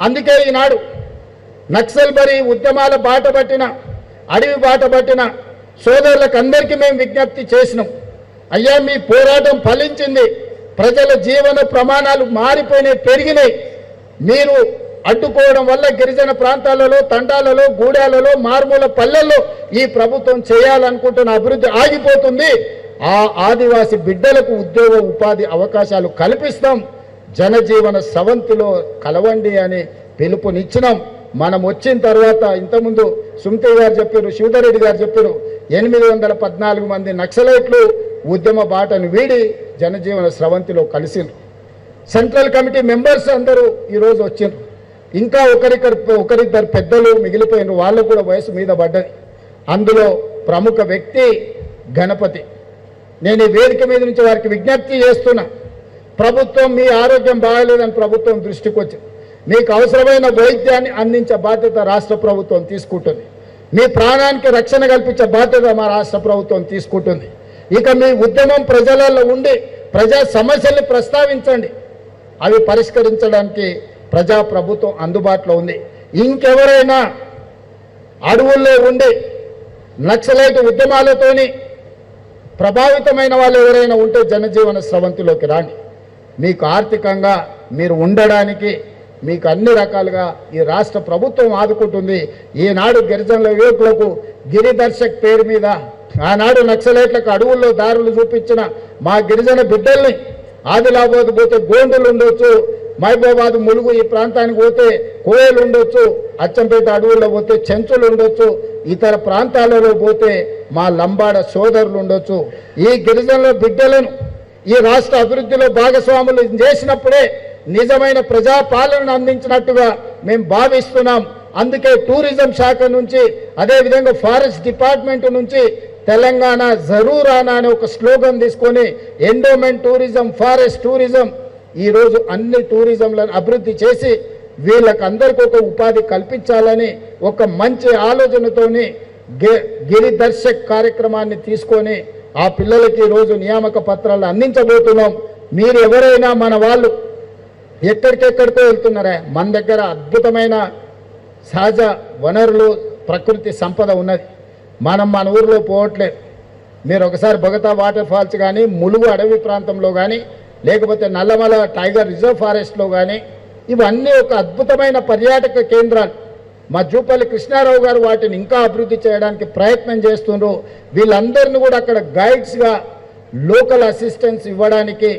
అందుకే ఈనాడు నక్సల్బరీ ఉద్యమాల బాట పట్టిన అడవి బాట పట్టిన సోదరులకు అందరికీ మేము విజ్ఞప్తి చేసినాం. అయ్యా మీ పోరాటం ఫలించింది, ప్రజల జీవన ప్రమాణాలు మారిపోయినాయి, పెరిగినాయి. మీరు అడ్డుకోవడం వల్ల గిరిజన ప్రాంతాలలో, తండాలలో, గూడాలలో, మారుమూల పల్లెల్లో ఈ ప్రభుత్వం చేయాలనుకుంటున్న అభివృద్ధి ఆగిపోతుంది. ఆ ఆదివాసి బిడ్డలకు ఉద్యోగ ఉపాధి అవకాశాలు కల్పిస్తాం, జనజీవన స్రవంతిలో కలవండి అని పిలుపునిచ్చినాం. మనం వచ్చిన తర్వాత ఇంతకుముందు సుమతి గారు చెప్పారు, శివధర్ రెడ్డి గారు చెప్పారు, 814 మంది నక్సలైట్లు ఉద్యమ బాటను వీడి జనజీవన స్రవంతిలో కలిసిండ్రు. సెంట్రల్ కమిటీ మెంబర్స్ అందరూ ఈరోజు వచ్చిండ్రు. ఇంకా ఒకరిద్దరు పెద్దలు మిగిలిపోయినారు, వాళ్ళు కూడా వయసు మీద పడ్డది. అందులో ప్రముఖ వ్యక్తి గణపతి. నేను ఈ వేదిక మీద నుంచి వారికి విజ్ఞప్తి చేస్తున్నా, ప్రభుత్వం మీ ఆరోగ్యం బాగాలేదని ప్రభుత్వం దృష్టికి వచ్చింది, మీకు అవసరమైన వైద్యాన్ని అందించే బాధ్యత రాష్ట్ర ప్రభుత్వం తీసుకుంటుంది, మీ ప్రాణానికి రక్షణ కల్పించే బాధ్యత మా రాష్ట్ర ప్రభుత్వం తీసుకుంటుంది. ఇక మీ ఉద్యమం ప్రజలలో ఉండి ప్రజా సమస్యల్ని ప్రస్తావించండి, అవి పరిష్కరించడానికి ప్రజాప్రభుత్వం అందుబాటులో ఉంది. ఇంకెవరైనా అడవుల్లో ఉండి నక్సలైట్ ఉద్యమాలతోని ప్రభావితమైన వాళ్ళు ఎవరైనా ఉంటే జనజీవన స్రవంతిలోకి రాండి. మీకు ఆర్థికంగా మీరు ఉండడానికి మీకు అన్ని రకాలుగా ఈ రాష్ట్ర ప్రభుత్వం ఆదుకుంటుంది. ఈనాడు గిరిజనుల యువకులకు గిరిదర్శక్ పేరు మీద ఆనాడు నక్సలైట్లకు అడవుల్లో దారులు చూపించిన మా గిరిజన బిడ్డల్ని ఆదిలాబాద్ పోతే గోండులు ఉండొచ్చు, మహబూబాబాద్ ములుగు ఈ ప్రాంతానికి పోతే కోయలు ఉండొచ్చు, అచ్చంపేట అడవుల్లో పోతే చెంచులు ఉండొచ్చు, ఇతర ప్రాంతాలలో పోతే మా లంబాడ సోదరులు ఉండొచ్చు. ఈ గిరిజనుల బిడ్డలను ఈ రాష్ట్ర అభివృద్ధిలో భాగస్వాములు చేసినప్పుడే నిజమైన ప్రజాపాలనను అందించినట్టుగా మేము భావిస్తున్నాం. అందుకే టూరిజం శాఖ నుంచి, అదేవిధంగా ఫారెస్ట్ డిపార్ట్మెంట్ నుంచి తెలంగాణ జరూర్ ఆనా అనే ఒక స్లోగన్ తీసుకొని ఎండోమెంట్ టూరిజం, ఫారెస్ట్ టూరిజం, ఈరోజు అన్ని టూరిజంలను అభివృద్ధి చేసి వీళ్ళకందరికీ ఒక ఉపాధి కల్పించాలని ఒక మంచి ఆలోచనతోని గిరిదర్శక్ కార్యక్రమాన్ని తీసుకొని ఆ పిల్లలకి ఈరోజు నియామక పత్రాలు అందించబోతున్నాం. మీరు ఎవరైనా మన వాళ్ళు ఎక్కడికెక్కడికో వెళ్తున్నారా, మన దగ్గర అద్భుతమైన సహజ వనరులు, ప్రకృతి సంపద ఉన్నది. మనం మన ఊరిలో పోవట్లేదు. మీరు ఒకసారి బొగతా వాటర్ ఫాల్స్ కానీ, ములుగు అడవి ప్రాంతంలో కానీ, లేకపోతే నల్లమల టైగర్ రిజర్వ్ ఫారెస్ట్లో కానీ, ఇవన్నీ ఒక అద్భుతమైన పర్యాటక కేంద్రాలు. మా జూపల్లి కృష్ణారావు గారు వాటిని ఇంకా అభివృద్ధి చేయడానికి ప్రయత్నం చేస్తున్నారు. వీళ్ళందరినీ కూడా అక్కడ గైడ్స్గా లోకల్ అసిస్టెన్స్ ఇవ్వడానికి